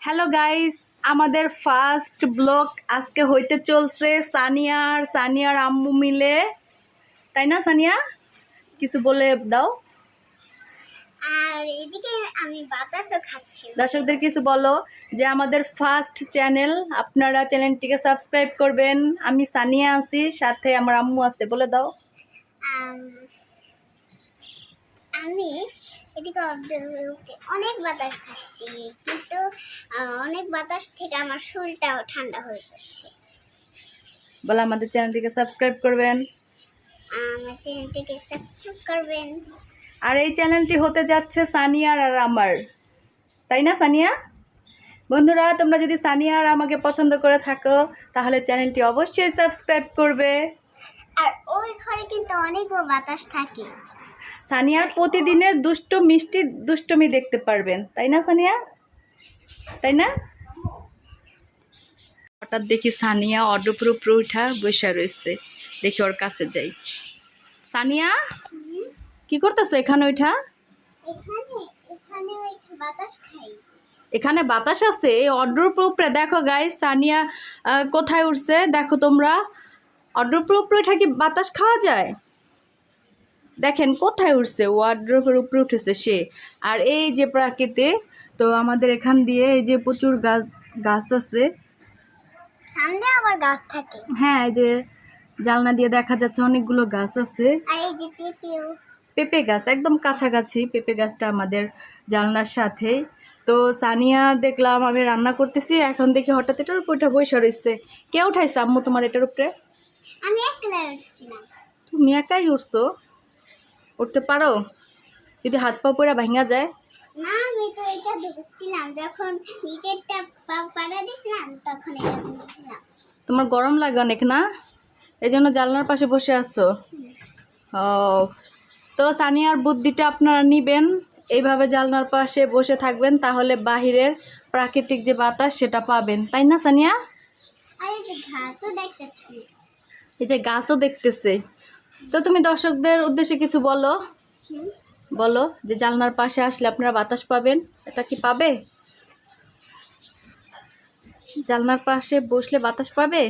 Hello guys, আমাদের first blog আজকে হইতে চলছে সানিয়ার আম্মু মিলে, তাই না সানিয়া? কিছু বলে দাও। আর এদিকে আমি বাতাসও খাচ্ছি। দর্শকদের কিছু বলো যে আমাদের ফার্স্ট চ্যানেল, আপনারা চ্যানেলটিকে সাবস্ক্রাইব করবেন। আমি সানিয়া আছি, সাথে আমার আম্মু আছে, বলে দাও। আমি এদিকে অনেক বাতাস খাচ্ছি, কিন্তু অনেক বাতাস থেকে আমার শরীরটাও ঠান্ডা হয়ে যাচ্ছে। বলে আমাদের চ্যানেলটিকে সাবস্ক্রাইব করবেন। আমার চ্যানেলটিকে সাবস্ক্রাইব করবেন। আর এই চ্যানেলটি হতে যাচ্ছে সানিয়ার আর আমার, তাই না সানিয়া? বন্ধুরা, তোমরা যদি সানিয়া আর আমাকে পছন্দ করে থাকো তাহলে চ্যানেলটি অবশ্যই সাবস্ক্রাইব করবে। আর ওই ঘরে কিন্তু অনেকও বাতাস থাকে। সানিয়ার প্রতিদিনের মিষ্টি দুষ্টমি দেখতে পারবেন, তাই না সানিয়া? তাই না? হঠাৎ দেখি সানিয়া অর্ডার উপরে উঠা বসে রয়েছে, দেখি ওর কাছে যাই। সানিয়া, কি করতেছো এখানে ওইটা? বাতাস খাই। এখানে বাতাস আছে এই অর্ডার উপরে। দেখো গাইস, সানিয়া কোথায় উঠছে দেখো তোমরা। অর্ডার উপরে উঠা কি বাতাস খাওয়া যায়? দেখেন কোথায় উঠছে, ওয়ার্ড্রোপের উপরে উঠেছে সে। আর এই যে প্রাকৃতি, তো আমাদের এখান দিয়ে এই যে প্রচুর গাছ আছে, সামনে আবার গাছ থাকে। হ্যাঁ, এই যে জানলা দিয়ে দেখা যাচ্ছে অনেকগুলো গাছ আছে। আর এই যে পেঁপে গাছ একদম কাছাকাছি, পেঁপে গাছটা আমাদের জানলার সাথেই। তো সানিয়া দেখলাম আমি রান্না করতেছি, এখন দেখি হঠাৎ এটার উপর উঠে বসে রয়েছে। কে উঠাইছে আম্মু তোমার এটার উপরে? আমি একলাই উঠছিলাম। তুমি একাই উঠছো? উঠতে পারো? যদি হাত পা পড়ে ভাঙা যায়? না, আমি তো এটা ঢুকছিলাম, যখন নিচেরটা পাড়া দিছিলাম তখন এটা ঢুকছিলাম। তোমার গরম লাগে অনেক না, এই জন্য জানলার পাশে বসে আছো। ও, তো সানিয়ার বুদ্ধিটা আপনারা নিবেন, এইভাবে জানলার পাশে বসে থাকবেন, তাহলে বাহিরের প্রাকৃতিক যে বাতাস সেটা পাবেন, তাই না সানিয়া? আর এই যে ঘাসও দেখতেছি। এই যে গাছও দেখতেছে। তো তুমি দর্শকদের উদ্দেশ্যে কিছু বলো, বলো যে জানলার পাশে আসলে আপনারা বাতাস পাবেন। এটা কি পাবে? জানলার পাশে বসলে বাতাস পাবে?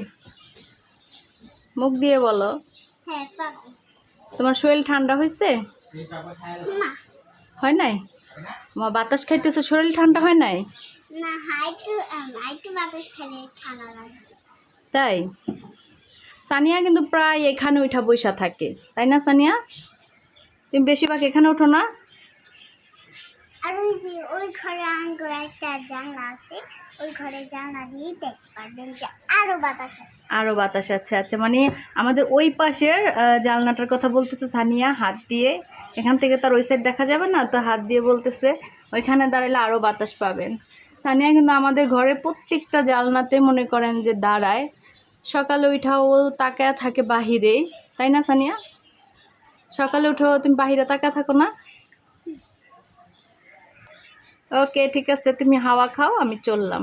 মুখ দিয়ে বলো। হ্যাঁ, পাবো। তোমার শরীর ঠান্ডা হয়েছে? না, হয় নাই? বাতাস খাইতেছে, শরীর ঠান্ডা হয় নাই? না, একটু বাতাস খেলে ঠান্ডা লাগে। তাই? সানিয়া কিন্তু প্রায় এখানে উঠা বৈশা থাকে, তাই না সানিয়া? তুমি বেশিরভাগ এখানে ওঠো না? আর ওই যে ওই ঘরে আঙ্গুর একটা জানলা আছে, ওই ঘরে জানলা দিয়েই দেখতে পারবেন যে আরো বাতাস আছে। আরও বাতাস আছে, আচ্ছা। মানে আমাদের ওই পাশের জানলাটার কথা বলতেছে সানিয়া হাত দিয়ে। এখান থেকে তার ওই সাইড দেখা যাবে না, তো হাত দিয়ে বলতেছে ওইখানে দাঁড়ালে আরও বাতাস পাবেন। সানিয়া কিন্তু আমাদের ঘরে প্রত্যেকটা জানলাতে মনে করেন যে দাঁড়ায়। সকালে উঠাও তাকায় থাকে বাহিরেই, তাই না সানিয়া? সকালে উঠেও তুমি বাহিরে তাকায় থাকো না? ওকে, ঠিক আছে, তুমি হাওয়া খাও, আমি চললাম।